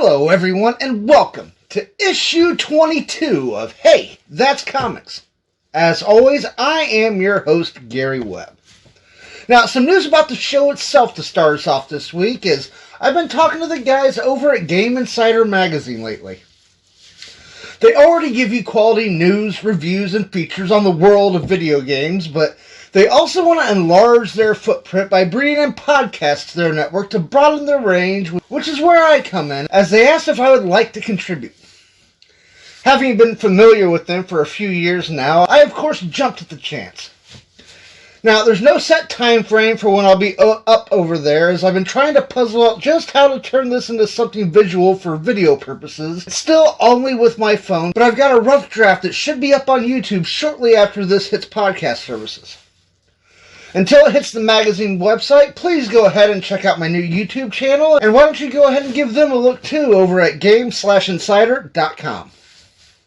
Hello everyone and welcome to issue 22 of Hey, That's Comics. As always, I am your host, Gary Webb. Now, some news about the show itself to start us off this week is I've been talking to the guys over at Game Insider magazine lately. They already give you quality news, reviews, and features on the world of video games, but they also want to enlarge their footprint by bringing in podcasts to their network to broaden their range, which is where I come in, as they asked if I would like to contribute. Having been familiar with them for a few years now, I of course jumped at the chance. Now, there's no set time frame for when I'll be up over there, as I've been trying to puzzle out just how to turn this into something visual for video purposes. It's still only with my phone, but I've got a rough draft that should be up on YouTube shortly after this hits podcast services. Until it hits the magazine website, please go ahead and check out my new YouTube channel, and why don't you go ahead and give them a look too over at game/insider.com.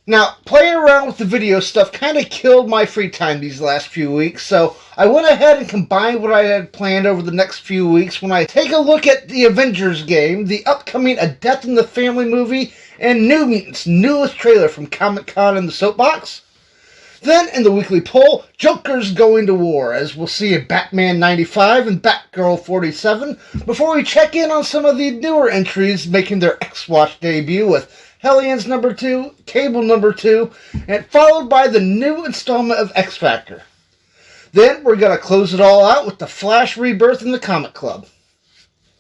Now, playing around with the video stuff kind of killed my free time these last few weeks, so I went ahead and combined what I had planned over the next few weeks when I take a look at the Avengers game, the upcoming A Death in the Family movie, and New Mutants' newest trailer from Comic-Con in the Soapbox. Then, in the weekly poll, Joker's going to war, as we'll see a Batman 95 and Batgirl 47, before we check in on some of the newer entries making their X-Watch debut with Hellions number 2, Cable number 2, and followed by the new installment of X Factor. Then we're going to close it all out with the Flash Rebirth in the Comic Club.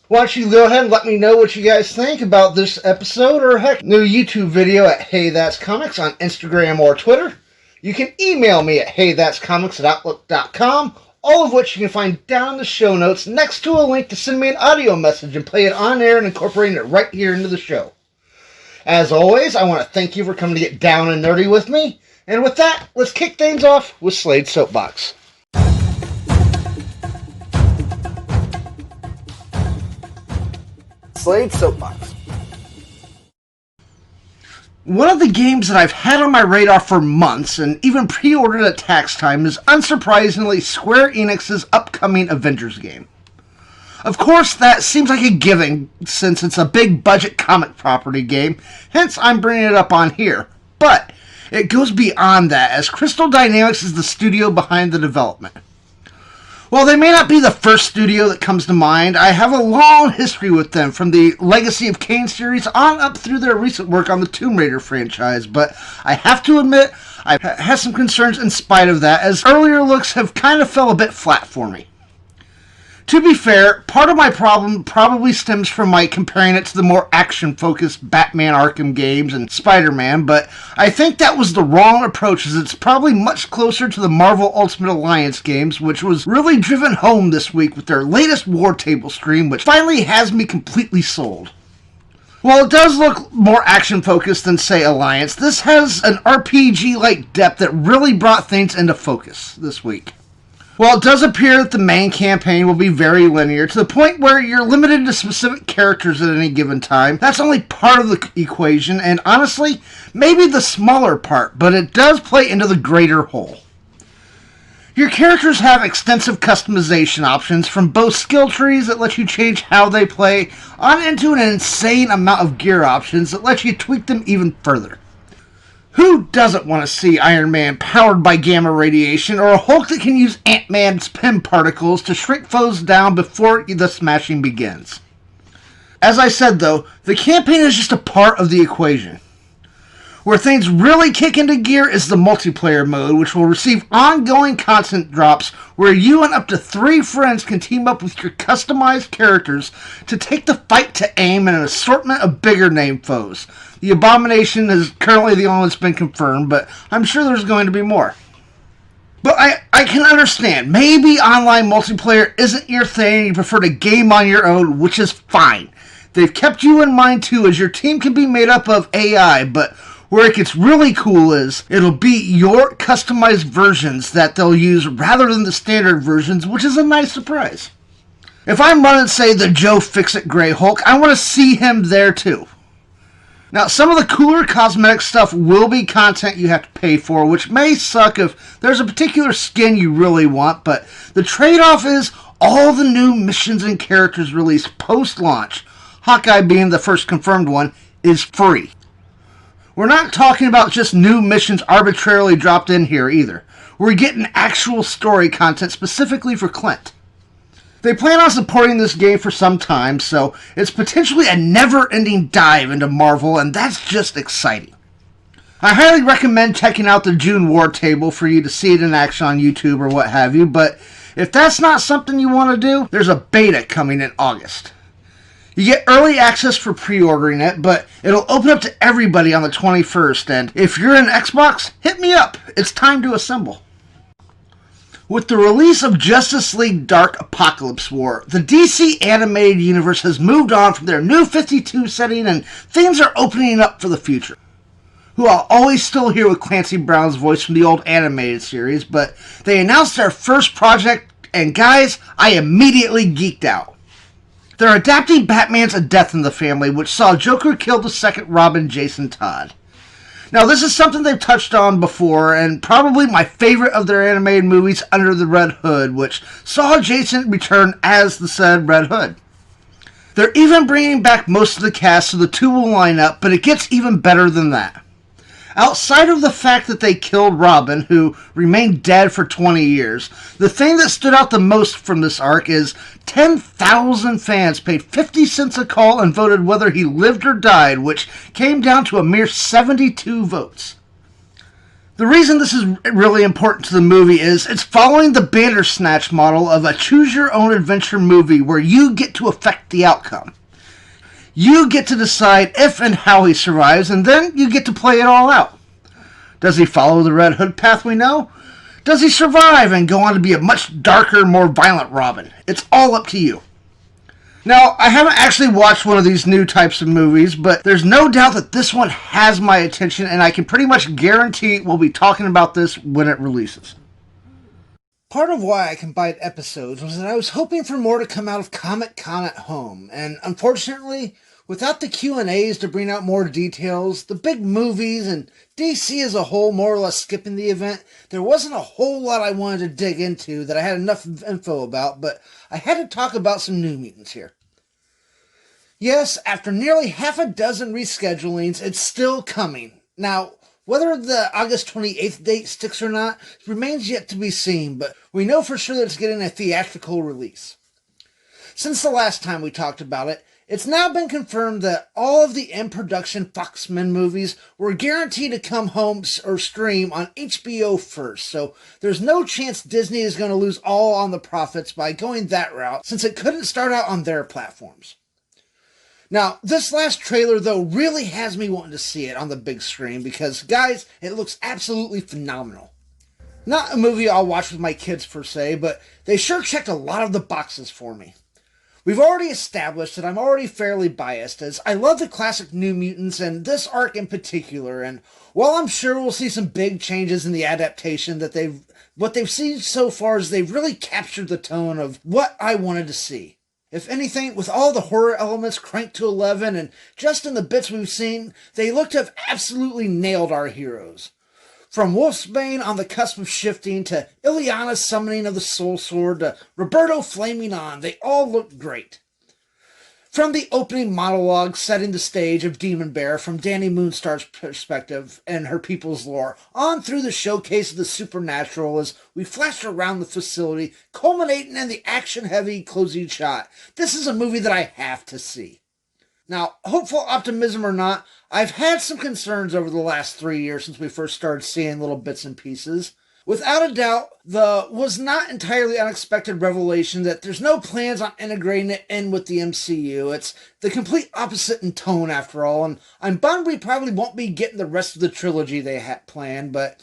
Why don't you go ahead and let me know what you guys think about this episode, or heck, new YouTube video at Hey That's Comics on Instagram or Twitter. You can email me at heythat'scomics@outlook.com, all of which you can find down in the show notes next to a link to send me an audio message and play it on air and incorporating it right here into the show. As always, I want to thank you for coming to get down and nerdy with me. And with that, let's kick things off with Slade's Soapbox. Slade's Soapbox. One of the games that I've had on my radar for months and even pre-ordered at tax time is unsurprisingly Square Enix's upcoming Avengers game. Of course, that seems like a given since it's a big budget comic property game, hence I'm bringing it up on here. But it goes beyond that, as Crystal Dynamics is the studio behind the development. While they may not be the first studio that comes to mind, I have a long history with them, from the Legacy of Kain series on up through their recent work on the Tomb Raider franchise, but I have to admit, I've had some concerns in spite of that, as earlier looks have kind of fell a bit flat for me. To be fair, part of my problem probably stems from my comparing it to the more action-focused Batman Arkham games and Spider-Man, but I think that was the wrong approach, as it's probably much closer to the Marvel Ultimate Alliance games, which was really driven home this week with their latest War Table stream, which finally has me completely sold. While it does look more action-focused than, say, Alliance, this has an RPG-like depth that really brought things into focus this week. While it does appear that the main campaign will be very linear, to the point where you're limited to specific characters at any given time, that's only part of the equation, and honestly, maybe the smaller part, but it does play into the greater whole. Your characters have extensive customization options, from both skill trees that let you change how they play, on into an insane amount of gear options that let you tweak them even further. Who doesn't want to see Iron Man powered by gamma radiation, or a Hulk that can use Ant-Man's PIM particles to shrink foes down before the smashing begins? As I said though, the campaign is just a part of the equation. Where things really kick into gear is the multiplayer mode, which will receive ongoing content drops where you and up to 3 friends can team up with your customized characters to take the fight to aim at an assortment of bigger name foes. The Abomination is currently the only that's been confirmed, but I'm sure there's going to be more. But I can understand, maybe online multiplayer isn't your thing, you prefer to game on your own, which is fine. They've kept you in mind too, as your team can be made up of AI, but where it gets really cool is it'll be your customized versions that they'll use rather than the standard versions, which is a nice surprise. If I'm running, say, the Joe Fix-It Grey Hulk, I want to see him there too. Now, some of the cooler cosmetic stuff will be content you have to pay for, which may suck if there's a particular skin you really want, but the trade-off is all the new missions and characters released post-launch, Hawkeye being the first confirmed one, is free. We're not talking about just new missions arbitrarily dropped in here either. We're getting actual story content specifically for Clint. They plan on supporting this game for some time, so it's potentially a never-ending dive into Marvel, and that's just exciting. I highly recommend checking out the June War table for you to see it in action on YouTube or what have you, but if that's not something you want to do, there's a beta coming in August. You get early access for pre-ordering it, but it'll open up to everybody on the 21st, and if you're an Xbox, hit me up. It's time to assemble. With the release of Justice League Dark Apocalypse War, the DC animated universe has moved on from their New 52 setting and things are opening up for the future. Who I'll always still hear with Clancy Brown's voice from the old animated series, but they announced their first project, and guys, I immediately geeked out. They're adapting Batman's A Death in the Family, which saw Joker kill the second Robin, Jason Todd. Now, this is something they've touched on before, and probably my favorite of their animated movies, Under the Red Hood, which saw Jason return as the said Red Hood. They're even bringing back most of the cast so the two will line up, but it gets even better than that. Outside of the fact that they killed Robin, who remained dead for 20 years, the thing that stood out the most from this arc is 10,000 fans paid 50 cents a call and voted whether he lived or died, which came down to a mere 72 votes. The reason this is really important to the movie is it's following the Bandersnatch model of a choose-your-own-adventure movie where you get to affect the outcome. You get to decide if and how he survives, and then you get to play it all out. Does he follow the Red Hood path we know? Does he survive and go on to be a much darker, more violent Robin? It's all up to you. Now, I haven't actually watched one of these new types of movies, but there's no doubt that this one has my attention, and I can pretty much guarantee we'll be talking about this when it releases. Part of why I combined episodes was that I was hoping for more to come out of Comic-Con at home, and unfortunately, without the Q&As to bring out more details, the big movies, and DC as a whole more or less skipping the event, there wasn't a whole lot I wanted to dig into that I had enough info about, but I had to talk about some New Mutants here. Yes, after nearly half a dozen reschedulings, it's still coming. Now, whether the August 28th date sticks or not remains yet to be seen, but we know for sure that it's getting a theatrical release. Since the last time we talked about it, it's now been confirmed that all of the in-production Fox-Men movies were guaranteed to come home or stream on HBO first, so there's no chance Disney is going to lose all on the profits by going that route, since it couldn't start out on their platforms. Now, this last trailer, though, really has me wanting to see it on the big screen because, guys, it looks absolutely phenomenal. Not a movie I'll watch with my kids, per se, but they sure checked a lot of the boxes for me. We've already established that I'm already fairly biased, as I love the classic New Mutants and this arc in particular, and while I'm sure we'll see some big changes in the adaptation, what they've seen so far is they've really captured the tone of what I wanted to see. If anything, with all the horror elements cranked to 11, and just in the bits we've seen, they look to have absolutely nailed our heroes. From Wolfsbane on the cusp of shifting, to Illyana's summoning of the Soul Sword, to Roberto flaming on, they all looked great. From the opening monologue setting the stage of Demon Bear from Danny Moonstar's perspective and her people's lore, on through the showcase of the supernatural as we flash around the facility, culminating in the action-heavy closing shot. This is a movie that I have to see. Now, hopeful optimism or not, I've had some concerns over the last 3 years since we first started seeing little bits and pieces. Without a doubt, the was not entirely unexpected revelation that there's no plans on integrating it in with the MCU. It's the complete opposite in tone, after all, and I'm bummed we probably won't be getting the rest of the trilogy they had planned, but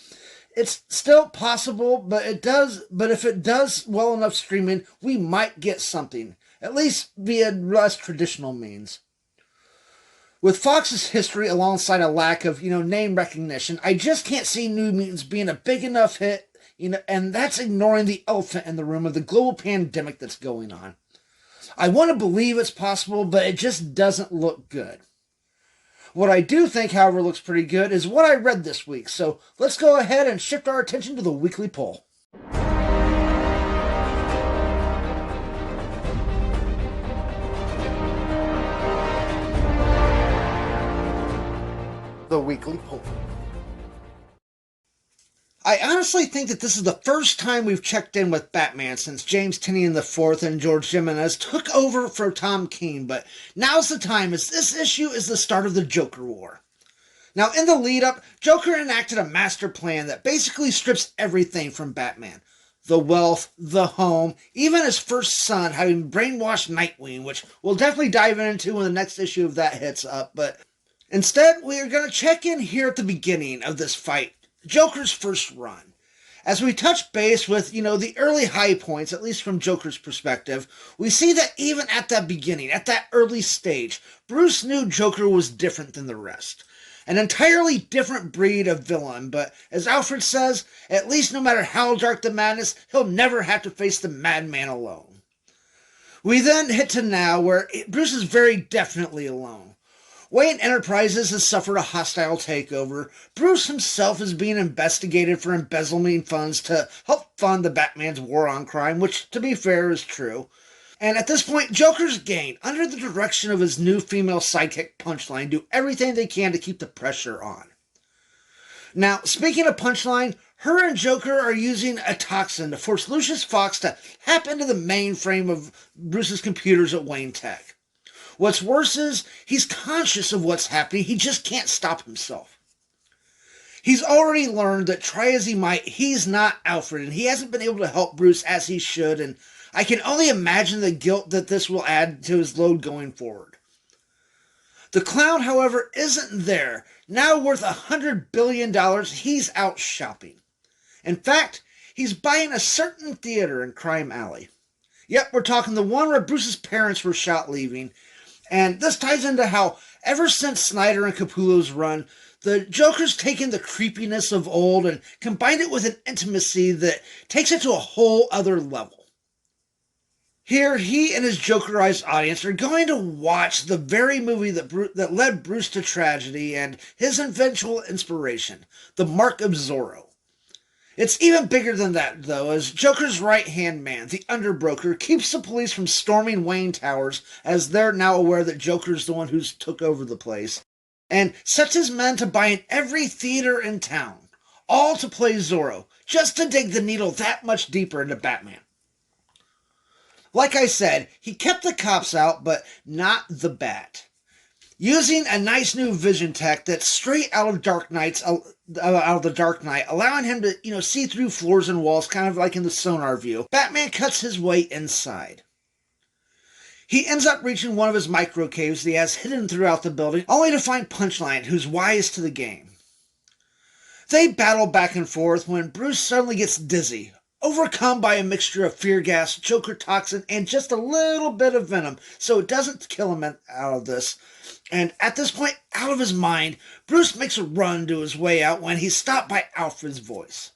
it's still possible, but if it does well enough streaming, we might get something, at least via less traditional means. With Fox's history alongside a lack of, name recognition, I just can't see New Mutants being a big enough hit, and that's ignoring the elephant in the room of the global pandemic that's going on. I want to believe it's possible, but it just doesn't look good. What I do think, however, looks pretty good is what I read this week, so let's go ahead and shift our attention to the weekly poll. the weekly poll. I honestly think that this is the first time we've checked in with Batman since James Tynion IV and George Jimenez took over for Tom King, but now's the time, as this issue is the start of the Joker War. Now, in the lead-up, Joker enacted a master plan that basically strips everything from Batman. The wealth, the home, even his first son having brainwashed Nightwing, which we'll definitely dive into when the next issue of that hits up, but instead, we are going to check in here at the beginning of this fight, Joker's first run. As we touch base with, the early high points, at least from Joker's perspective, we see that even at that beginning, at that early stage, Bruce knew Joker was different than the rest. An entirely different breed of villain, but as Alfred says, at least no matter how dark the madness, he'll never have to face the madman alone. We then hit to now, where Bruce is very definitely alone. Wayne Enterprises has suffered a hostile takeover. Bruce himself is being investigated for embezzling funds to help fund the Batman's war on crime, which, to be fair, is true. And at this point, Joker's gang, under the direction of his new female sidekick Punchline, do everything they can to keep the pressure on. Now, speaking of Punchline, her and Joker are using a toxin to force Lucius Fox to hack into the mainframe of Bruce's computers at Wayne Tech. What's worse is, he's conscious of what's happening, he just can't stop himself. He's already learned that try as he might, he's not Alfred, and he hasn't been able to help Bruce as he should, and I can only imagine the guilt that this will add to his load going forward. The clown, however, isn't there. Now worth $100 billion, he's out shopping. In fact, he's buying a certain theater in Crime Alley. Yep, we're talking the one where Bruce's parents were shot leaving. And this ties into how, ever since Snyder and Capullo's run, the Joker's taken the creepiness of old and combined it with an intimacy that takes it to a whole other level. Here, he and his Jokerized audience are going to watch the very movie that led Bruce to tragedy and his eventual inspiration, The Mark of Zorro. It's even bigger than that, though, as Joker's right-hand man, the Underbroker, keeps the police from storming Wayne Towers, as they're now aware that Joker's the one who's took over the place, and sets his men to buying every theater in town, all to play Zorro, just to dig the needle that much deeper into Batman. Like I said, he kept the cops out, but not the Bat. Using a nice new vision tech that's straight out of the Dark Knight, allowing him to, see through floors and walls, kind of like in the sonar view, Batman cuts his way inside. He ends up reaching one of his micro caves that he has hidden throughout the building, only to find Punchline, who's wise to the game. They battle back and forth when Bruce suddenly gets dizzy, overcome by a mixture of fear gas, Joker toxin, and just a little bit of venom, so it doesn't kill him out of this. And at this point, out of his mind, Bruce makes a run to his way out when he's stopped by Alfred's voice.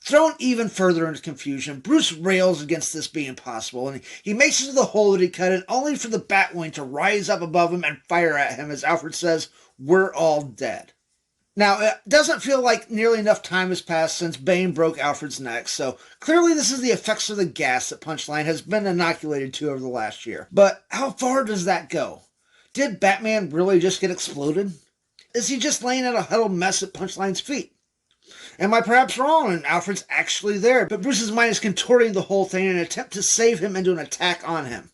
Thrown even further into confusion, Bruce rails against this being possible, and he makes it to the hole that he cut in, only for the Batwing to rise up above him and fire at him as Alfred says, "We're all dead." Now, it doesn't feel like nearly enough time has passed since Bane broke Alfred's neck, so clearly this is the effects of the gas that Punchline has been inoculated to over the last year. But how far does that go? Did Batman really just get exploded? Is he just laying in a huddled mess at Punchline's feet? Am I perhaps wrong and Alfred's actually there, but Bruce's mind is contorting the whole thing in an attempt to save him into an attack on him?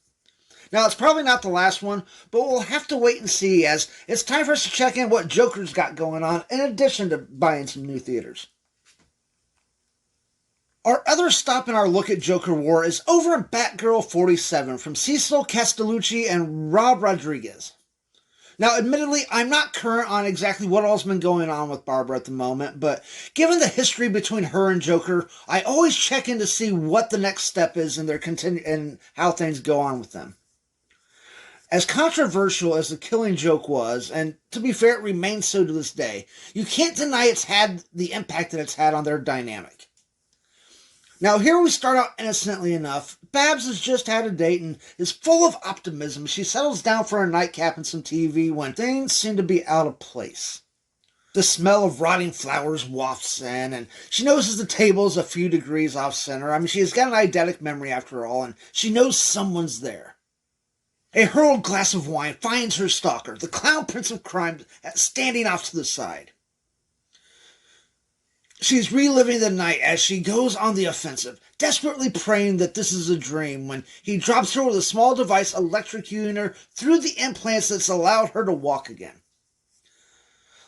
Now, it's probably not the last one, but we'll have to wait and see, as it's time for us to check in what Joker's got going on, in addition to buying some new theaters. Our other stop in our look at Joker War is over in Batgirl 47 from Cecil Castellucci and Rob Rodriguez. Now, admittedly, I'm not current on exactly what all's been going on with Barbara at the moment, but given the history between her and Joker, I always check in to see what the next step is in their and how things go on with them. As controversial as The Killing Joke was, and to be fair, it remains so to this day, you can't deny it's had the impact that it's had on their dynamic. Now, here we start out innocently enough. Babs has just had a date and is full of optimism. She settles down for a nightcap and some TV when things seem to be out of place. The smell of rotting flowers wafts in, and she notices the table is a few degrees off center. I mean, she has got an eidetic memory after all, and she knows someone's there. A hurled glass of wine finds her stalker, the clown prince of crime, standing off to the side. She's reliving the night as she goes on the offensive, desperately praying that this is a dream when he drops her with a small device electrocuting her through the implants that's allowed her to walk again.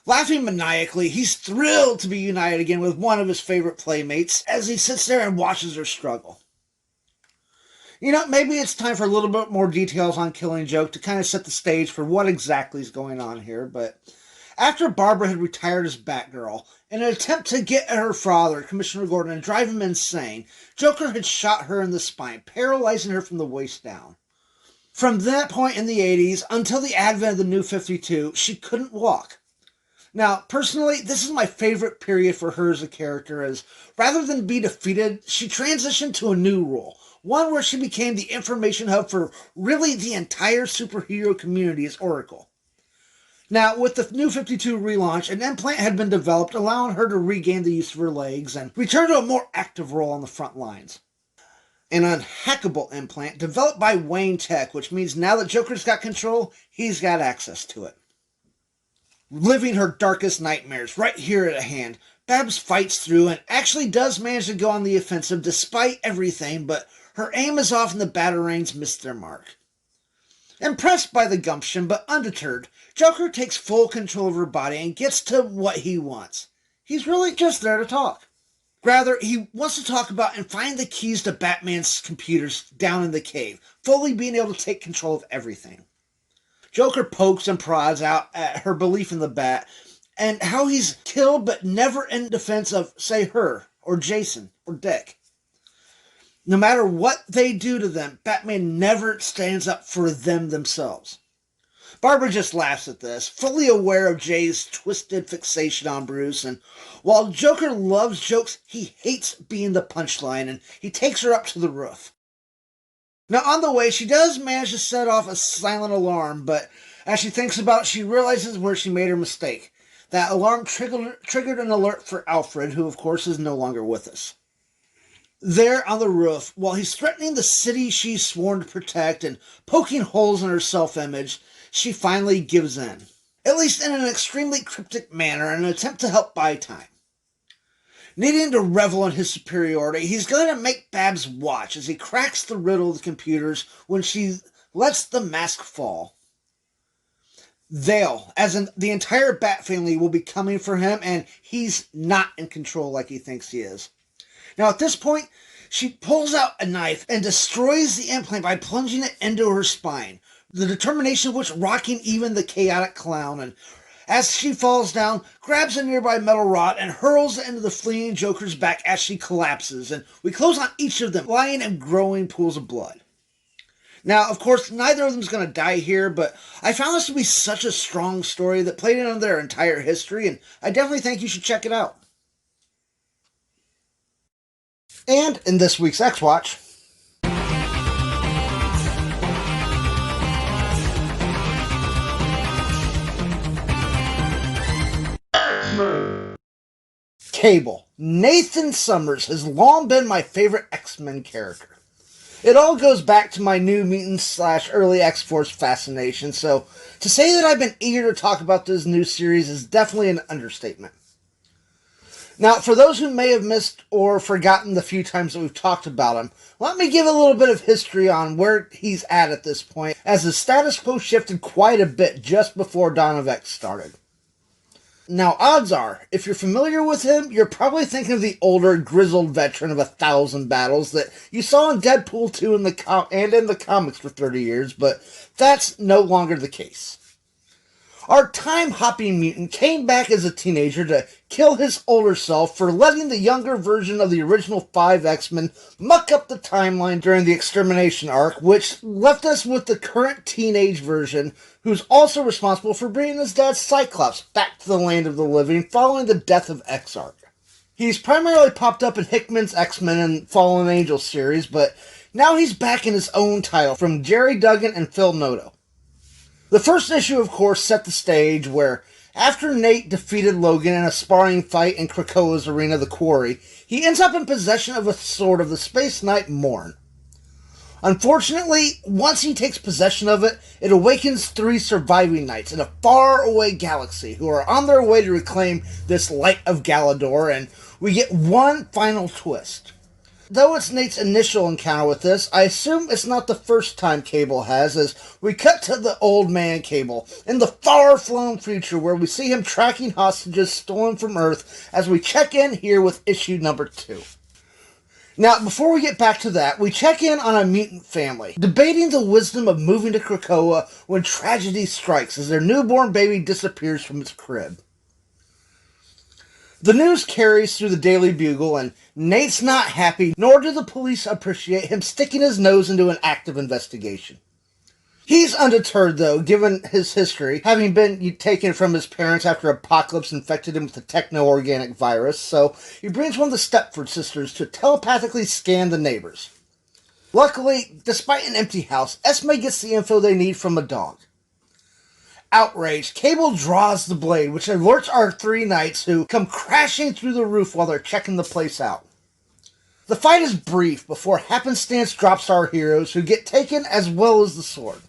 Laughing maniacally, he's thrilled to be united again with one of his favorite playmates as he sits there and watches her struggle. You know, maybe it's time for a little bit more details on Killing Joke to kind of set the stage for what exactly is going on here, but after Barbara had retired as Batgirl, in an attempt to get at her father, Commissioner Gordon, and drive him insane, Joker had shot her in the spine, paralyzing her from the waist down. From that point in the 80s until the advent of the New 52, she couldn't walk. Now, personally, this is my favorite period for her as a character, as rather than be defeated, she transitioned to a new role, one where she became the information hub for really the entire superhero community as Oracle. Now, with the New 52 relaunch, an implant had been developed, allowing her to regain the use of her legs and return to a more active role on the front lines. An unhackable implant developed by Wayne Tech, which means now that Joker's got control, he's got access to it. Living her darkest nightmares right here at hand, Babs fights through and actually does manage to go on the offensive despite everything, but her aim is off and the Batarangs miss their mark. Impressed by the gumption, but undeterred, Joker takes full control of her body and gets to what he wants. He's really just there to talk. Rather, he wants to talk about and find the keys to Batman's computers down in the cave, fully being able to take control of everything. Joker pokes and prods out at her belief in the Bat, and how he's killed but never in defense of, say, her, or Jason, or Dick. No matter what they do to them, Batman never stands up for them themselves. Barbara just laughs at this, fully aware of Jay's twisted fixation on Bruce, and while Joker loves jokes, he hates being the punchline, and he takes her up to the roof. Now, on the way, she does manage to set off a silent alarm, but as she thinks about it, she realizes where she made her mistake. That alarm triggered an alert for Alfred, who, of course, is no longer with us. There on the roof, while he's threatening the city she's sworn to protect and poking holes in her self-image, she finally gives in. At least in an extremely cryptic manner in an attempt to help buy time. Needing to revel in his superiority, he's going to make Babs watch as he cracks the riddle of the computers when she lets the mask fall. They'll, as in the entire Bat family, will be coming for him, and he's not in control like he thinks he is. Now, at this point, she pulls out a knife and destroys the implant by plunging it into her spine, the determination of which rocking even the chaotic clown, and as she falls down, grabs a nearby metal rod and hurls it into the fleeing Joker's back as she collapses, and we close on each of them, lying in growing pools of blood. Now, of course, neither of them is going to die here, but I found this to be such a strong story that played into their entire history, and I definitely think you should check it out. And in this week's X-Watch, Cable. Nathan Summers has long been my favorite X-Men character. It all goes back to my New Mutants / early X-Force fascination, so to say that I've been eager to talk about this new series is definitely an understatement. Now, for those who may have missed or forgotten the few times that we've talked about him, let me give a little bit of history on where he's at this point, as the status quo shifted quite a bit just before Dawn of X started. Now, odds are, if you're familiar with him, you're probably thinking of the older, grizzled veteran of 1,000 battles that you saw in Deadpool 2 in the comics for 30 years, but that's no longer the case. Our time-hopping mutant came back as a teenager to kill his older self for letting the younger version of the original 5 X-Men muck up the timeline during the Extermination arc, which left us with the current teenage version, who's also responsible for bringing his dad Cyclops back to the land of the living following the death of X-Arc. He's primarily popped up in Hickman's X-Men and Fallen Angel series, but now he's back in his own title from Jerry Duggan and Phil Noto. The first issue, of course, set the stage where, after Nate defeated Logan in a sparring fight in Krakoa's arena, The Quarry, he ends up in possession of a sword of the Space Knight Morn. Unfortunately, once he takes possession of it, it awakens 3 surviving knights in a faraway galaxy who are on their way to reclaim this Light of Galador, and we get one final twist. Though it's Nate's initial encounter with this, I assume it's not the first time Cable has, as we cut to the old man Cable in the far-flung future where we see him tracking hostages stolen from Earth as we check in here with issue number 2. Now, before we get back to that, we check in on a mutant family, debating the wisdom of moving to Krakoa when tragedy strikes as their newborn baby disappears from its crib. The news carries through the Daily Bugle, and Nate's not happy, nor do the police appreciate him sticking his nose into an active investigation. He's undeterred, though, given his history, having been taken from his parents after Apocalypse infected him with a techno-organic virus, so he brings one of the Stepford sisters to telepathically scan the neighbors. Luckily, despite an empty house, Esme gets the info they need from a dog. Outraged, Cable draws the blade, which alerts our 3 knights who come crashing through the roof while they're checking the place out. The fight is brief before happenstance drops our heroes, who get taken as well as the sword.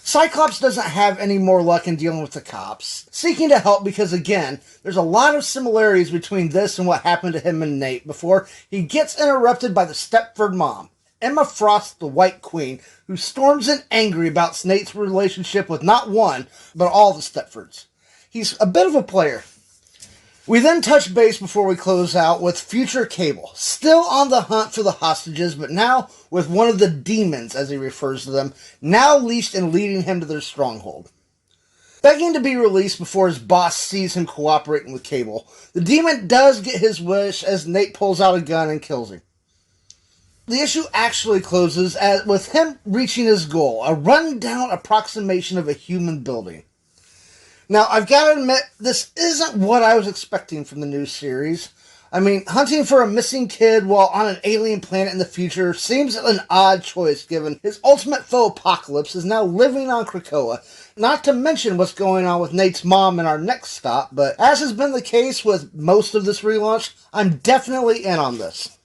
Cyclops doesn't have any more luck in dealing with the cops, seeking to help because, again, there's a lot of similarities between this and what happened to him and Nate before he gets interrupted by the Stepford mom, Emma Frost, the White Queen, who storms in angry about Nate's relationship with not one, but all the Stepfords. He's a bit of a player. We then touch base before we close out with future Cable, still on the hunt for the hostages, but now with one of the demons, as he refers to them, now leashed and leading him to their stronghold. Begging to be released before his boss sees him cooperating with Cable, the demon does get his wish as Nate pulls out a gun and kills him. The issue actually closes with him reaching his goal, a run-down approximation of a human building. Now, I've got to admit, this isn't what I was expecting from the new series. I mean, hunting for a missing kid while on an alien planet in the future seems an odd choice given his ultimate foe Apocalypse is now living on Krakoa, not to mention what's going on with Nate's mom in our next stop, but as has been the case with most of this relaunch, I'm definitely in on this.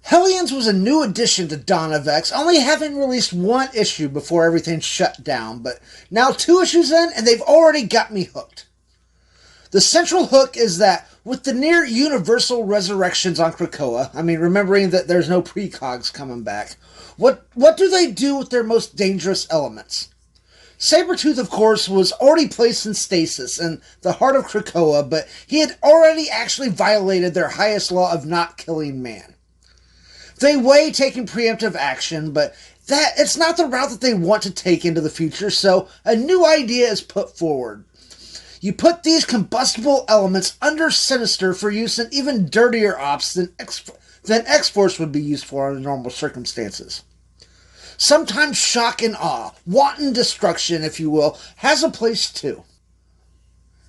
Hellions was a new addition to Dawn of X, only having released 1 issue before everything shut down, but now 2 issues in, and they've already got me hooked. The central hook is that, with the near-universal resurrections on Krakoa, I mean, remembering that there's no precogs coming back, what do they do with their most dangerous elements? Sabretooth, of course, was already placed in stasis in the heart of Krakoa, but he had already actually violated their highest law of not killing man. They weigh taking preemptive action, but it's not the route that they want to take into the future, so a new idea is put forward. You put these combustible elements under Sinister for use in even dirtier ops than X-Force would be used for under normal circumstances. Sometimes shock and awe, wanton destruction, if you will, has a place too.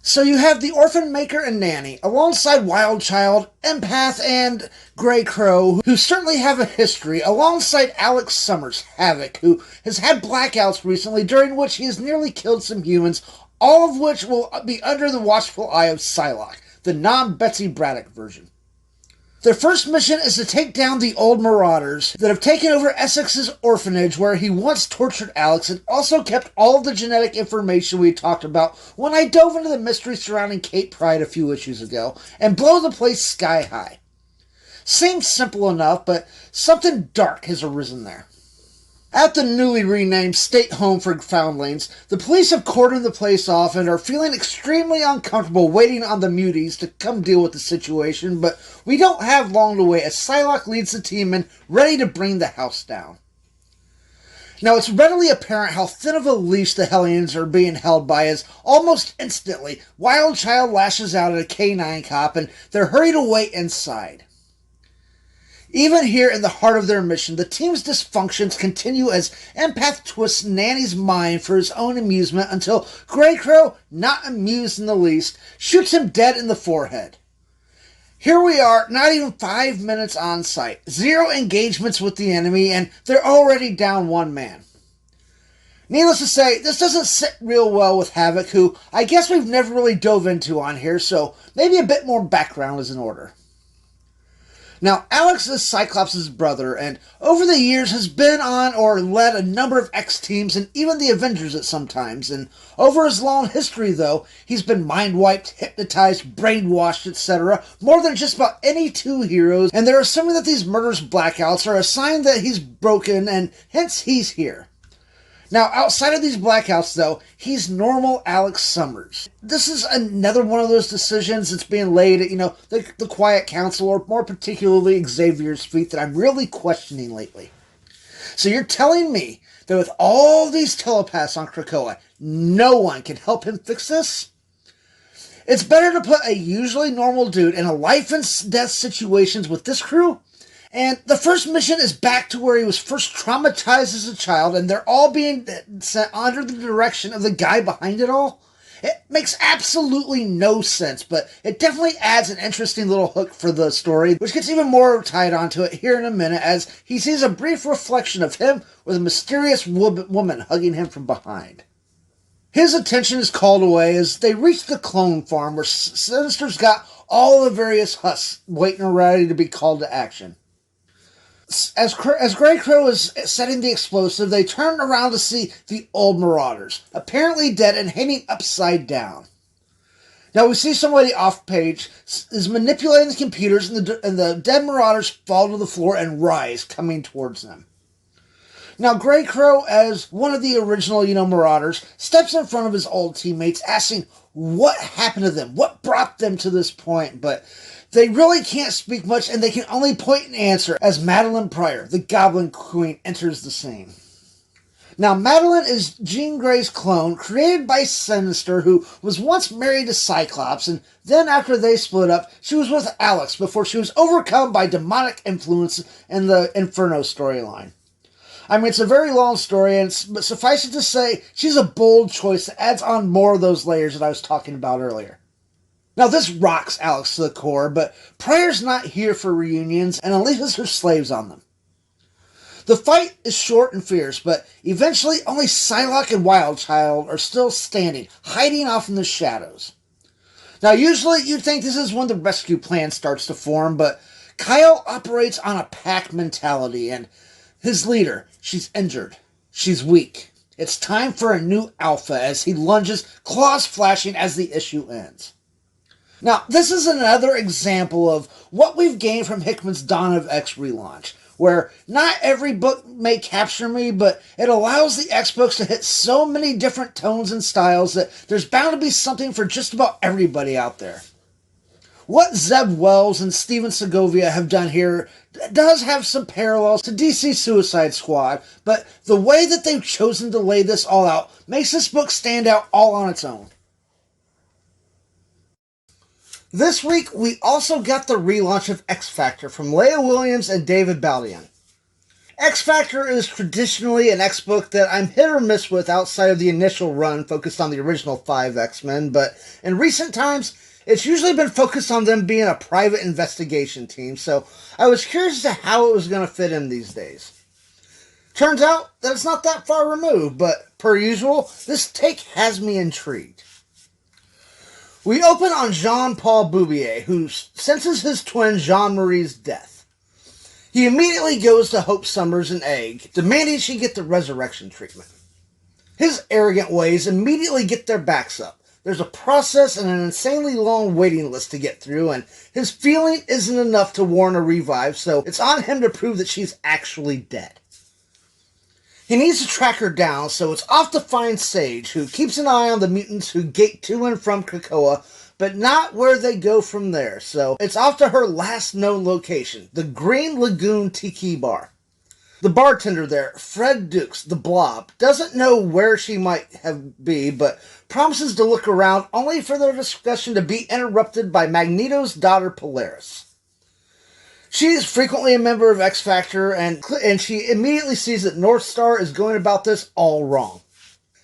So you have the Orphan Maker and Nanny, alongside Wildchild, Empath, and Grey Crow, who certainly have a history, alongside Alex Summers, Havoc, who has had blackouts recently, during which he has nearly killed some humans, all of which will be under the watchful eye of Psylocke, the non-Betsy Braddock version. Their first mission is to take down the old marauders that have taken over Essex's orphanage where he once tortured Alex and also kept all of the genetic information we talked about when I dove into the mystery surrounding Kate Pryde a few issues ago and blow the place sky high. Seems simple enough, but something dark has arisen there. At the newly renamed State Home for Foundlings, the police have cordoned the place off and are feeling extremely uncomfortable waiting on the muties to come deal with the situation, but we don't have long to wait as Psylocke leads the team in, ready to bring the house down. Now, it's readily apparent how thin of a leash the Hellions are being held by as, almost instantly, Wildchild lashes out at a K-9 cop and they're hurried away inside. Even here in the heart of their mission, the team's dysfunctions continue as Empath twists Nanny's mind for his own amusement until Grey Crow, not amused in the least, shoots him dead in the forehead. Here we are, not even 5 minutes on site, 0 engagements with the enemy, and they're already down 1 man. Needless to say, this doesn't sit real well with Havoc, who I guess we've never really dove into on here, so maybe a bit more background is in order. Now, Alex is Cyclops' brother, and over the years has been on or led a number of X teams and even the Avengers at some times. And over his long history, though, he's been mind-wiped, hypnotized, brainwashed, etc. more than just about any two heroes, and they're assuming that these murderous blackouts are a sign that he's broken, and hence he's here. Now, outside of these blackouts, though, he's normal Alex Summers. This is another one of those decisions that's being laid at, the Quiet Council, or more particularly Xavier's feet, that I'm really questioning lately. So you're telling me that with all these telepaths on Krakoa, no one can help him fix this? It's better to put a usually normal dude in a life and death situations with this crew? And the first mission is back to where he was first traumatized as a child, and they're all being sent under the direction of the guy behind it all. It makes absolutely no sense, but it definitely adds an interesting little hook for the story, which gets even more tied onto it here in a minute as he sees a brief reflection of him with a mysterious woman hugging him from behind. His attention is called away as they reach the clone farm where Sinister's got all the various husks waiting ready to be called to action. As Grey Crow is setting the explosive, they turn around to see the old Marauders, apparently dead and hanging upside down. Now we see somebody off-page is manipulating the computers, and the dead Marauders fall to the floor and rise, coming towards them. Now Grey Crow, as one of the original, Marauders, steps in front of his old teammates, asking what happened to them, what brought them to this point, but they really can't speak much, and they can only point and answer as Madeline Pryor, the Goblin Queen, enters the scene. Now, Madeline is Jean Grey's clone, created by Sinister, who was once married to Cyclops, and then after they split up, she was with Alex before she was overcome by demonic influence in the Inferno storyline. I mean, it's a very long story, but suffice it to say, she's a bold choice that adds on more of those layers that I was talking about earlier. Now, this rocks Alex to the core, but Pryor's not here for reunions and unleashes her slaves on them. The fight is short and fierce, but eventually only Psylocke and Wildchild are still standing, hiding off in the shadows. Now, usually you'd think this is when the rescue plan starts to form, but Kyle operates on a pack mentality, and his leader, she's injured. She's weak. It's time for a new alpha as he lunges, claws flashing as the issue ends. Now, this is another example of what we've gained from Hickman's Dawn of X relaunch, where not every book may capture me, but it allows the X books to hit so many different tones and styles that there's bound to be something for just about everybody out there. What Zeb Wells and Steven Segovia have done here does have some parallels to DC Suicide Squad, but the way that they've chosen to lay this all out makes this book stand out all on its own. This week, we also got the relaunch of X Factor from Leah Williams and David Baldian. X Factor is traditionally an X book that I'm hit or miss with outside of the initial run focused on the original 5 X-Men, but in recent times, it's usually been focused on them being a private investigation team, so I was curious as to how it was going to fit in these days. Turns out that it's not that far removed, but per usual, this take has me intrigued. We open on Jean-Paul Bouvier, who senses his twin Jean-Marie's death. He immediately goes to Hope Summers and Egg, demanding she get the resurrection treatment. His arrogant ways immediately get their backs up. There's a process and an insanely long waiting list to get through, and his feeling isn't enough to warrant a revive, so it's on him to prove that she's actually dead. He needs to track her down, so it's off to find Sage, who keeps an eye on the mutants who gate to and from Krakoa, but not where they go from there, so it's off to her last known location, the Green Lagoon Tiki Bar. The bartender there, Fred Dukes, the Blob, doesn't know where she might be, but promises to look around only for their discussion to be interrupted by Magneto's daughter Polaris. She is frequently a member of X Factor, and she immediately sees that Northstar is going about this all wrong.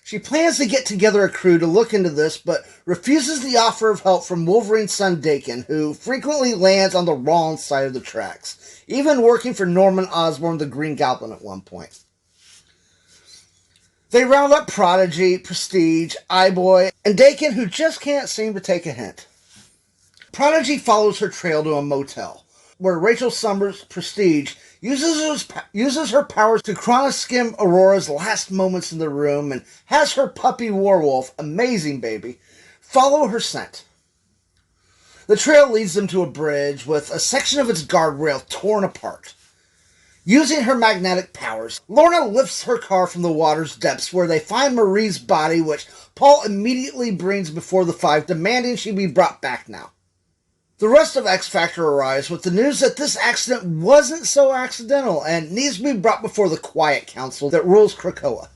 She plans to get together a crew to look into this, but refuses the offer of help from Wolverine's son Daken, who frequently lands on the wrong side of the tracks, even working for Norman Osborn the Green Goblin at one point. They round up Prodigy, Prestige, Eyeboy, and Daken, who just can't seem to take a hint. Prodigy follows her trail to a motel, where Rachel Summers, Prestige, uses her powers to chronoskim Aurora's last moments in the room and has her puppy Werewolf, amazing baby, follow her scent. The trail leads them to a bridge with a section of its guardrail torn apart. Using her magnetic powers, Lorna lifts her car from the water's depths where they find Marie's body, which Paul immediately brings before the five, demanding she be brought back now. The rest of X Factor arrives with the news that this accident wasn't so accidental and needs to be brought before the Quiet Council that rules Krakoa.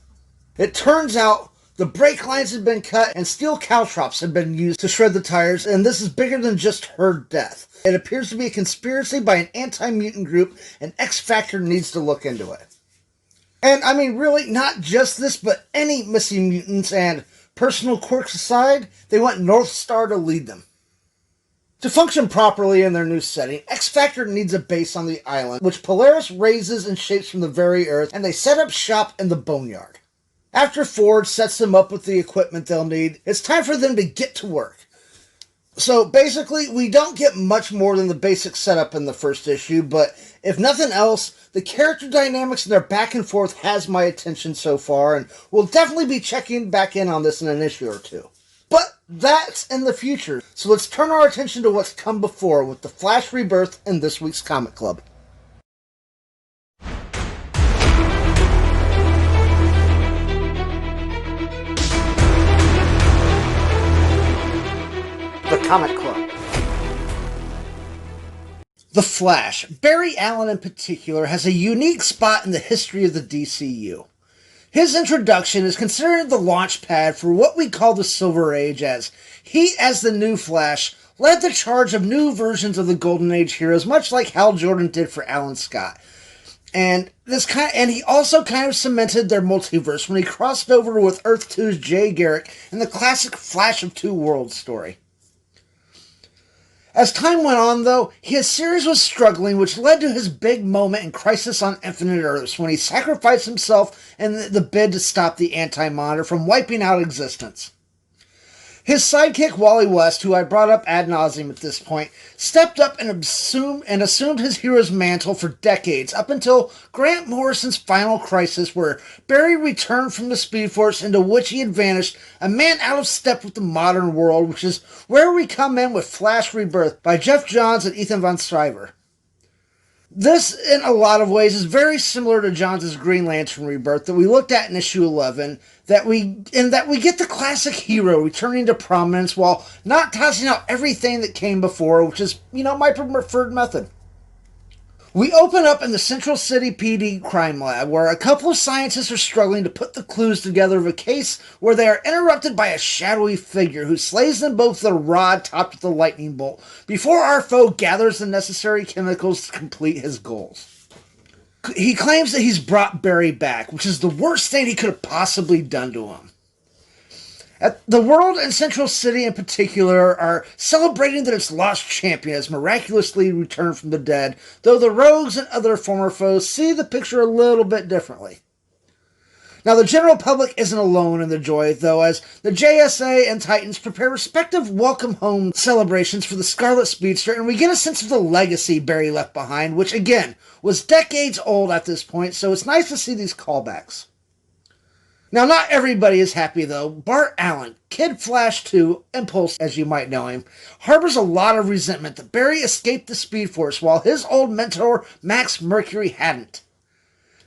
It turns out the brake lines had been cut and steel caltrops had been used to shred the tires, and this is bigger than just her death. It appears to be a conspiracy by an anti-mutant group, and X Factor needs to look into it. And I mean, really, not just this, but any missing mutants and personal quirks aside, they want North Star to lead them. To function properly in their new setting, X Factor needs a base on the island, which Polaris raises and shapes from the very earth, and they set up shop in the Boneyard. After Ford sets them up with the equipment they'll need, it's time for them to get to work. So basically, we don't get much more than the basic setup in the first issue, but if nothing else, the character dynamics and their back and forth has my attention so far, and we'll definitely be checking back in on this in an issue or two. But that's in the future, so let's turn our attention to what's come before with the Flash Rebirth in this week's Comic Club. The Comic Club. The Flash, Barry Allen in particular, has a unique spot in the history of the DCU. His introduction is considered the launch pad for what we call the Silver Age, as he, as the new Flash, led the charge of new versions of the Golden Age heroes, much like Hal Jordan did for Alan Scott. And he also kind of cemented their multiverse when he crossed over with Earth 2's Jay Garrick in the classic Flash of Two Worlds story. As time went on, though, his series was struggling, which led to his big moment in Crisis on Infinite Earths, when he sacrificed himself in the bid to stop the Anti-Monitor from wiping out existence. His sidekick, Wally West, who I brought up ad nauseum at this point, stepped up and assumed his hero's mantle for decades, up until Grant Morrison's Final Crisis, where Barry returned from the Speed Force into which he had vanished, a man out of step with the modern world, which is where we come in with Flash Rebirth by Jeff Johns and Ethan Van Sciver. This, in a lot of ways, is very similar to Johns' Green Lantern Rebirth that we looked at in issue 11, that we get the classic hero returning to prominence while not tossing out everything that came before, which is, my preferred method. We open up in the Central City PD crime lab, where a couple of scientists are struggling to put the clues together of a case where they are interrupted by a shadowy figure who slays them both with a rod topped with a lightning bolt, before our foe gathers the necessary chemicals to complete his goals. He claims that he's brought Barry back, which is the worst thing he could have possibly done to him. The world and Central City in particular are celebrating that its lost champion has miraculously returned from the dead, though the rogues and other former foes see the picture a little bit differently. Now, the general public isn't alone in the joy, though, as the JSA and Titans prepare respective welcome home celebrations for the Scarlet Speedster, and we get a sense of the legacy Barry left behind, which, again, was decades old at this point, so it's nice to see these callbacks. Now, not everybody is happy, though. Bart Allen, Kid Flash 2, Impulse as you might know him, harbors a lot of resentment that Barry escaped the Speed Force while his old mentor, Max Mercury, hadn't.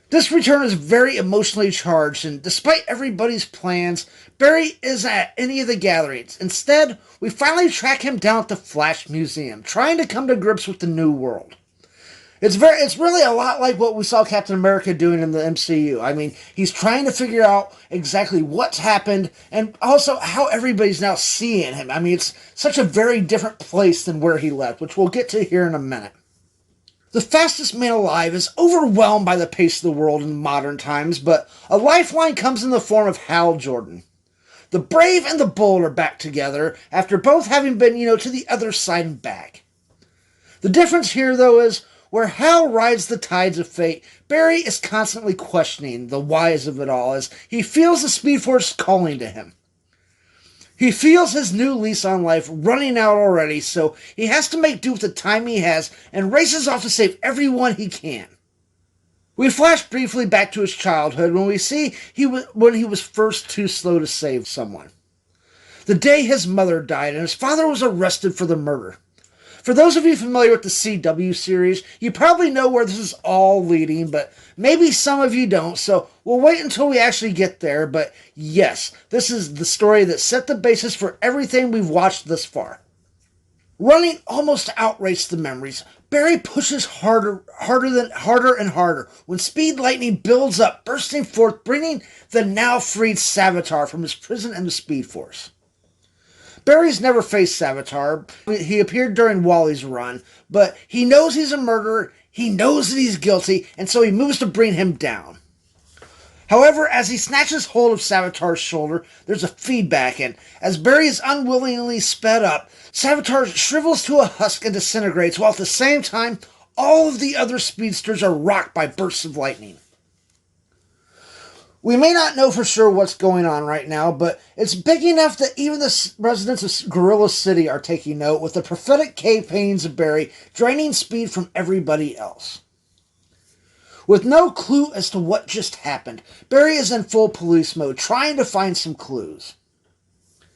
This return is very emotionally charged, and despite everybody's plans, Barry isn't at any of the gatherings. Instead, we finally track him down at the Flash Museum, trying to come to grips with the new world. It's really a lot like what we saw Captain America doing in the MCU. I mean, he's trying to figure out exactly what's happened and also how everybody's now seeing him. I mean, it's such a very different place than where he left, which we'll get to here in a minute. The fastest man alive is overwhelmed by the pace of the world in modern times, but a lifeline comes in the form of Hal Jordan. The brave and the bold are back together after both having been, to the other side and back. The difference here, though, is where Hal rides the tides of fate, Barry is constantly questioning the whys of it all as he feels the Speed Force calling to him. He feels his new lease on life running out already, so he has to make do with the time he has and races off to save everyone he can. We flash briefly back to his childhood when we see when he was first too slow to save someone. The day his mother died and his father was arrested for the murder. For those of you familiar with the CW series, you probably know where this is all leading, but maybe some of you don't, so we'll wait until we actually get there. But yes, this is the story that set the basis for everything we've watched thus far. Running almost outrates the memories. Barry pushes harder and harder when speed lightning builds up, bursting forth, bringing the now freed Savitar from his prison in the Speed Force. Barry's never faced Savitar. He appeared during Wally's run, but he knows he's a murderer, he knows that he's guilty, and so he moves to bring him down. However, as he snatches hold of Savitar's shoulder, there's a feedback, and as Barry is unwillingly sped up, Savitar shrivels to a husk and disintegrates, while at the same time, all of the other speedsters are rocked by bursts of lightning. We may not know for sure what's going on right now, but it's big enough that even the residents of Gorilla City are taking note, with the prophetic cave paintings of Barry draining speed from everybody else. With no clue as to what just happened, Barry is in full police mode, trying to find some clues.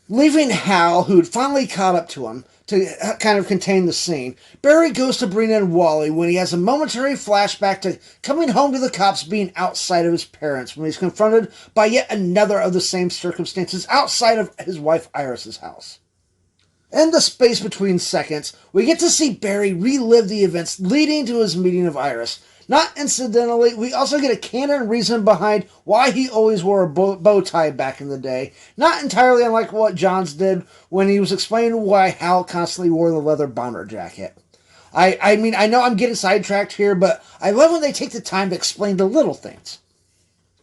Leaving Hal, who had finally caught up to him, to kind of contain the scene, Barry goes to bring in Wally when he has a momentary flashback to coming home to the cops being outside of his parents when he's confronted by yet another of the same circumstances outside of his wife Iris's house. In the space between seconds, we get to see Barry relive the events leading to his meeting of Iris. Not incidentally, we also get a canon reason behind why he always wore a bow tie back in the day, not entirely unlike what Johns did when he was explaining why Hal constantly wore the leather bomber jacket. I mean, I know I'm getting sidetracked here, but I love when they take the time to explain the little things.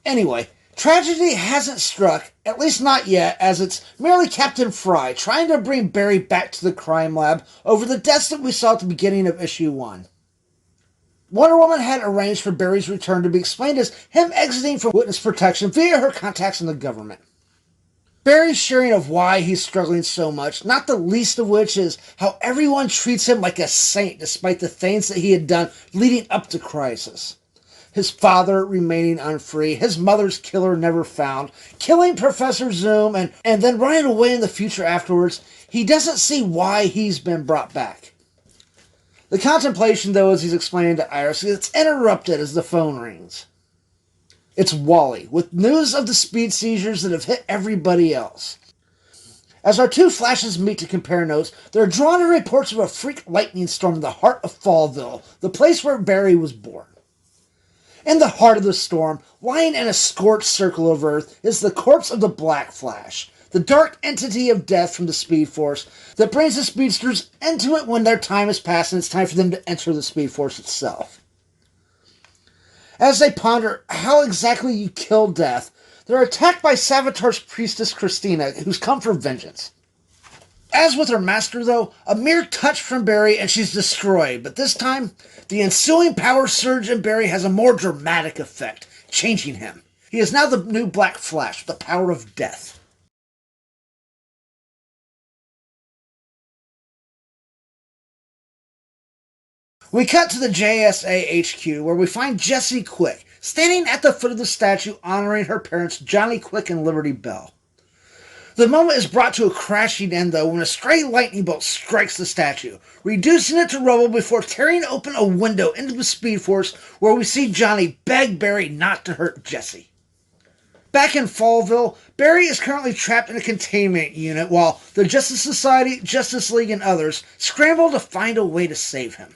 Anyway, tragedy hasn't struck, at least not yet, as it's merely Captain Fry trying to bring Barry back to the crime lab over the deaths that we saw at the beginning of issue 1. Wonder Woman had arranged for Barry's return to be explained as him exiting from witness protection via her contacts in the government. Barry's sharing of why he's struggling so much, not the least of which is how everyone treats him like a saint despite the things that he had done leading up to Crisis. His father remaining unfree, his mother's killer never found, killing Professor Zoom, and then running away in the future afterwards. He doesn't see why he's been brought back. The contemplation, though, as he's explaining to Iris, gets interrupted as the phone rings. It's Wally, with news of the speed seizures that have hit everybody else. As our two flashes meet to compare notes, they're drawn to reports of a freak lightning storm in the heart of Fallville, the place where Barry was born. In the heart of the storm, lying in a scorched circle of Earth, is the corpse of the Black Flash, the dark entity of death from the Speed Force that brings the speedsters into it when their time has passed and it's time for them to enter the Speed Force itself. As they ponder how exactly you kill death, they're attacked by Savitar's priestess Christina, who's come for vengeance. As with her master, though, a mere touch from Barry and she's destroyed, but this time, the ensuing power surge in Barry has a more dramatic effect, changing him. He is now the new Black Flash, the power of death. We cut to the JSA HQ, where we find Jessie Quick, standing at the foot of the statue honoring her parents Johnny Quick and Liberty Bell. The moment is brought to a crashing end, though, when a stray lightning bolt strikes the statue, reducing it to rubble before tearing open a window into the Speed Force, where we see Johnny beg Barry not to hurt Jessie. Back in Fallville, Barry is currently trapped in a containment unit, while the Justice Society, Justice League, and others scramble to find a way to save him.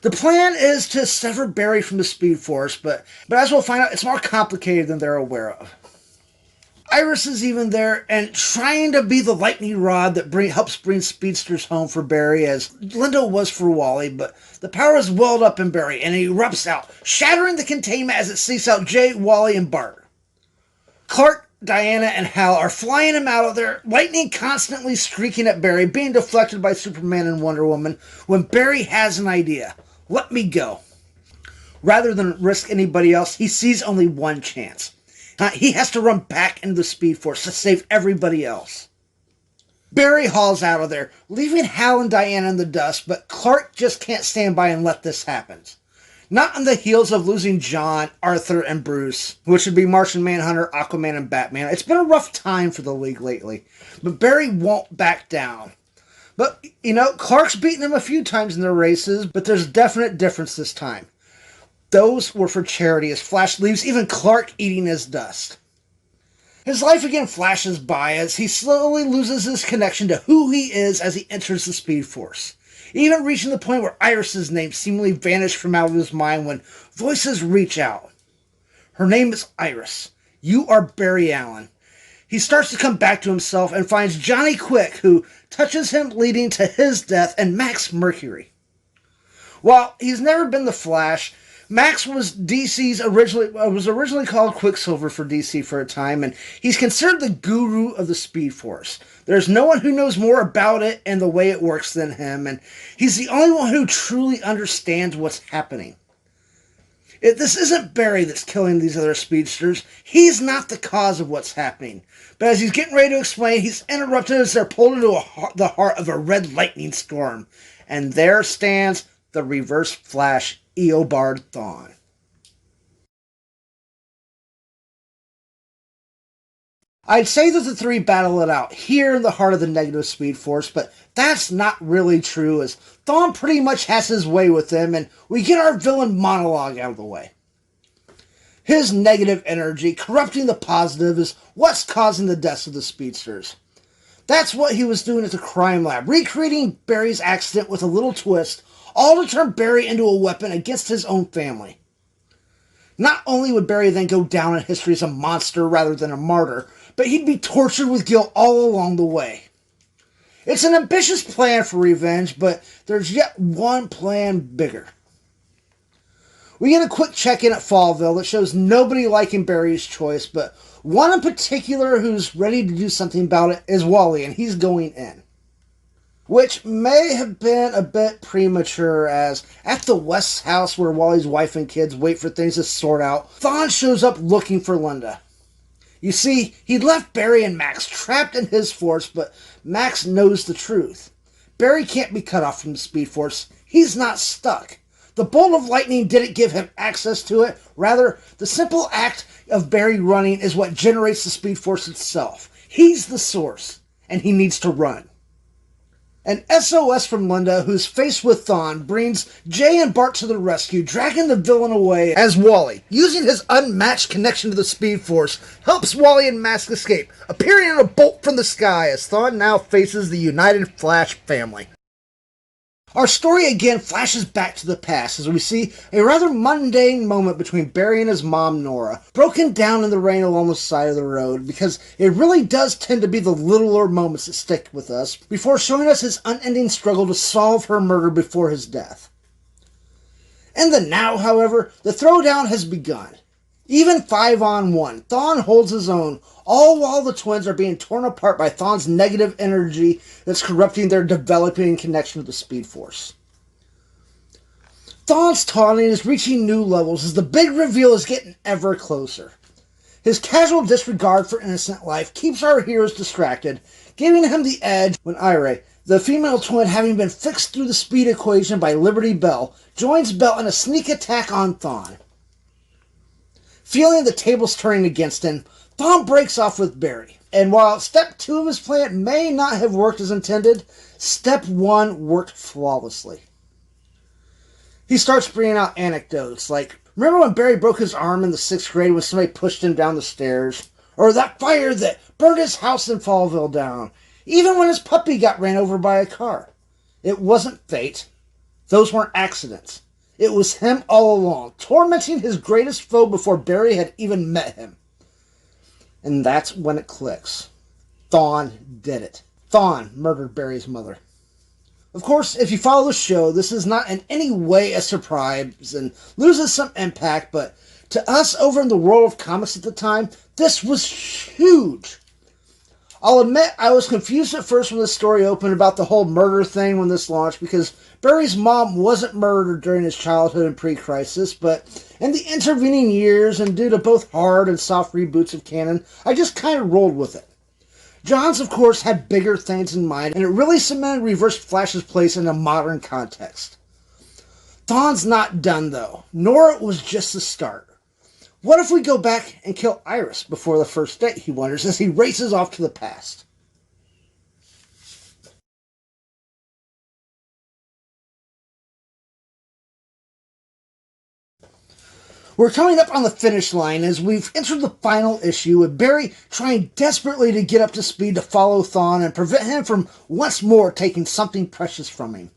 The plan is to sever Barry from the Speed Force, but as we'll find out, it's more complicated than they're aware of. Iris is even there and trying to be the lightning rod that helps bring speedsters home for Barry, as Linda was for Wally, but the power is welled up in Barry and it erupts out, shattering the containment as it seeks out Jay, Wally, and Bart. Clark, Diana, and Hal are flying him out of there, lightning constantly streaking at Barry, being deflected by Superman and Wonder Woman, when Barry has an idea. Let me go. Rather than risk anybody else, he sees only one chance. He has to run back into the Speed Force to save everybody else. Barry hauls out of there, leaving Hal and Diana in the dust, but Clark just can't stand by and let this happen. Not on the heels of losing John, Arthur, and Bruce, which would be Martian Manhunter, Aquaman, and Batman. It's been a rough time for the League lately, but Barry won't back down. But, Clark's beaten him a few times in the races, but there's a definite difference this time. Those were for charity, as Flash leaves even Clark eating his dust. His life again flashes by as he slowly loses his connection to who he is as he enters the Speed Force, even reaching the point where Iris's name seemingly vanished from out of his mind when voices reach out. Her name is Iris. You are Barry Allen. He starts to come back to himself and finds Johnny Quick, who touches him, leading to his death, and Max Mercury. While he's never been the Flash, Max was originally called Quicksilver for DC for a time, and he's considered the guru of the Speed Force. There's no one who knows more about it and the way it works than him, and he's the only one who truly understands what's happening. This isn't Barry that's killing these other speedsters. He's not the cause of what's happening. But as he's getting ready to explain, he's interrupted as they're pulled into the heart of a red lightning storm. And there stands the Reverse Flash, Eobard Thawne. I'd say that the three battle it out here in the heart of the negative Speed Force, but that's not really true, as Thawne pretty much has his way with them, and we get our villain monologue out of the way. His negative energy, corrupting the positive, is what's causing the deaths of the speedsters. That's what he was doing at the crime lab, recreating Barry's accident with a little twist, all to turn Barry into a weapon against his own family. Not only would Barry then go down in history as a monster rather than a martyr, but he'd be tortured with guilt all along the way. It's an ambitious plan for revenge, but there's yet one plan bigger. We get a quick check-in at Fallville that shows nobody liking Barry's choice, but one in particular who's ready to do something about it is Wally, and he's going in. Which may have been a bit premature, as at the West's house where Wally's wife and kids wait for things to sort out, Thawne shows up looking for Linda. You see, he'd left Barry and Max trapped in his force, but Max knows the truth. Barry can't be cut off from the Speed Force. He's not stuck. The bolt of lightning didn't give him access to it. Rather, the simple act of Barry running is what generates the Speed Force itself. He's the source, and he needs to run. An SOS from Linda, who's faced with Thawne, brings Jay and Bart to the rescue, dragging the villain away as Wally, using his unmatched connection to the Speed Force, helps Wally and Mask escape, appearing in a bolt from the sky as Thawne now faces the united Flash family. Our story again flashes back to the past as we see a rather mundane moment between Barry and his mom, Nora, broken down in the rain along the side of the road, because it really does tend to be the littler moments that stick with us, before showing us his unending struggle to solve her murder before his death. In the now, however, the throwdown has begun. Even 5-on-1, Thawne holds his own, all while the twins are being torn apart by Thawne's negative energy that's corrupting their developing connection to the Speed Force. Thawne's taunting is reaching new levels as the big reveal is getting ever closer. His casual disregard for innocent life keeps our heroes distracted, giving him the edge when Ira, the female twin having been fixed through the speed equation by Liberty Bell, joins Bell in a sneak attack on Thawne. Feeling the tables turning against him, Thawne breaks off with Barry. And while step 2 of his plan may not have worked as intended, step 1 worked flawlessly. He starts bringing out anecdotes like, remember when Barry broke his arm in the 6th grade when somebody pushed him down the stairs? Or that fire that burned his house in Fallville down? Even when his puppy got ran over by a car. It wasn't fate. Those weren't accidents. It was him all along, tormenting his greatest foe before Barry had even met him. And that's when it clicks. Thawne did it. Thawne murdered Barry's mother. Of course, if you follow the show, this is not in any way a surprise and loses some impact, but to us over in the world of comics at the time, this was huge. I'll admit I was confused at first when the story opened about the whole murder thing when this launched, because Barry's mom wasn't murdered during his childhood and pre-crisis, but in the intervening years, and due to both hard and soft reboots of canon, I just kind of rolled with it. Johns, of course, had bigger things in mind, and it really cemented Reverse Flash's place in a modern context. Thawne's not done, though, nor it was just the start. What if we go back and kill Iris before the first date, he wonders, as he races off to the past. We're coming up on the finish line as we've entered the final issue, with Barry trying desperately to get up to speed to follow Thawne and prevent him from once more taking something precious from him.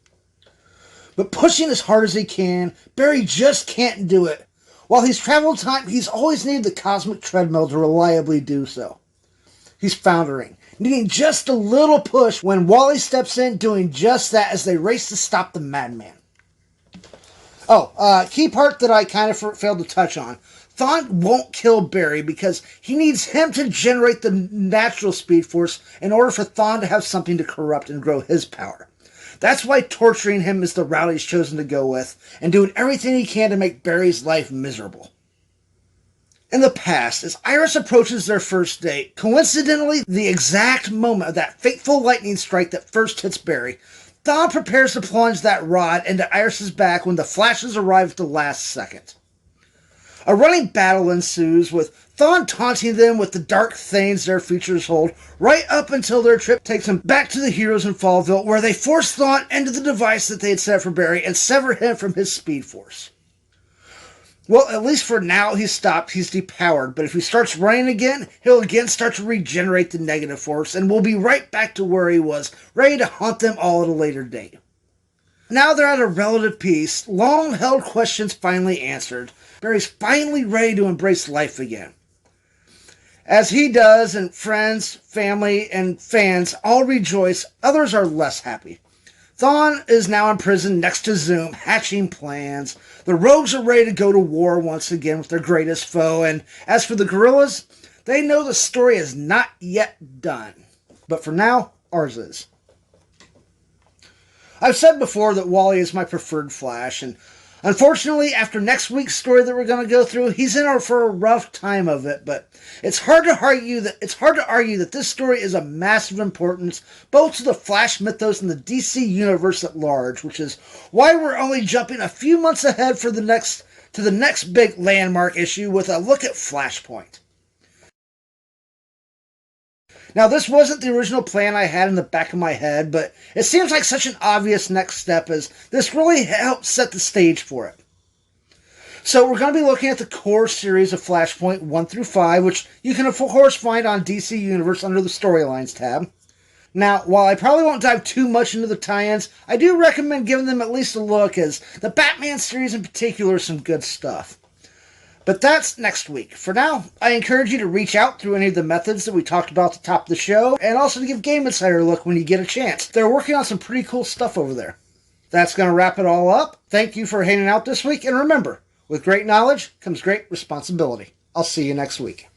But pushing as hard as he can, Barry just can't do it. While he's traveled time, he's always needed the cosmic treadmill to reliably do so. He's foundering, needing just a little push when Wally steps in, doing just that as they race to stop the madman. Key part that I kind of failed to touch on. Thawne won't kill Barry because he needs him to generate the natural Speed Force in order for Thawne to have something to corrupt and grow his power. That's why torturing him is the route he's chosen to go with, and doing everything he can to make Barry's life miserable. In the past, as Iris approaches their first date, coincidentally the exact moment of that fateful lightning strike that first hits Barry, Thawne prepares to plunge that rod into Iris's back when the Flashes arrive at the last second. A running battle ensues, with Thawne taunting them with the dark things their futures hold, right up until their trip takes them back to the heroes in Fallville, where they force Thawne into the device that they had set for Barry and sever him from his Speed Force. Well, at least for now, he's stopped, he's depowered, but if he starts running again, he'll again start to regenerate the negative force, and will be right back to where he was, ready to haunt them all at a later date. Now they're at a relative peace, long-held questions finally answered, Barry's finally ready to embrace life again. As he does, and friends, family, and fans all rejoice, others are less happy. Thawne is now in prison next to Zoom, hatching plans. The Rogues are ready to go to war once again with their greatest foe, and as for the Guerrillas, they know the story is not yet done. But for now, ours is. I've said before that Wally is my preferred Flash, and unfortunately, after next week's story that we're going to go through, he's in for a rough time of it, but it's hard to argue that this story is of massive importance both to the Flash mythos and the DC universe at large, which is why we're only jumping a few months ahead to the next big landmark issue with a look at Flashpoint. Now, this wasn't the original plan I had in the back of my head, but it seems like such an obvious next step, as this really helps set the stage for it. So we're going to be looking at the core series of Flashpoint 1 through 5, which you can of course find on DC Universe under the Storylines tab. Now, while I probably won't dive too much into the tie-ins, I do recommend giving them at least a look, as the Batman series in particular is some good stuff. But that's next week. For now, I encourage you to reach out through any of the methods that we talked about at the top of the show, and also to give Game Insider a look when you get a chance. They're working on some pretty cool stuff over there. That's going to wrap it all up. Thank you for hanging out this week, and remember, with great knowledge comes great responsibility. I'll see you next week.